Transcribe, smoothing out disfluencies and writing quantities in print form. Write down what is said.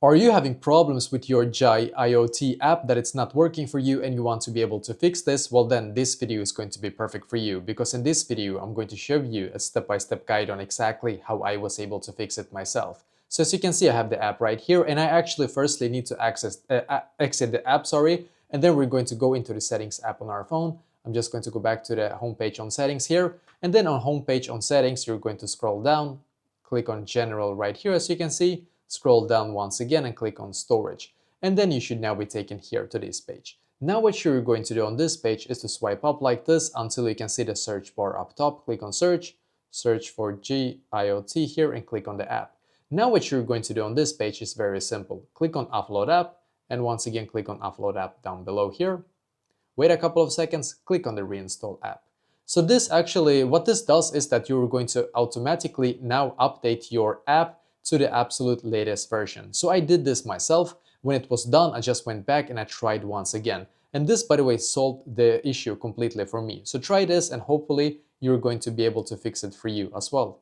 Are you having problems with your Jai IoT app that it's not working for you and you want to be able to fix this? Well, then this video is going to be perfect for you, because in this video, I'm going to show you a step-by-step guide on exactly how I was able to fix it myself. So as you can see, I have the app right here, and I actually firstly need to exit the app, and then we're going to go into the settings app on our phone. I'm just going to go back to the homepage on settings here, and then on homepage on settings, you're going to scroll down, click on general right here, as you can see. Scroll down once again and click on storage. And then you should now be taken here to this page. Now what you're going to do on this page is to swipe up like this until you can see the search bar up top. Click on search, search for GIoT here and click on the app. Now what you're going to do on this page is very simple. Click on upload app and once again click on upload app down below here. Wait a couple of seconds, click on the reinstall app. So this actually, what this does is that you're going to automatically now update your app to the absolute latest version. So I did this myself. When it was done, I just went back and I tried once again. And this, by the way, solved the issue completely for me. So try this and hopefully you're going to be able to fix it for you as well.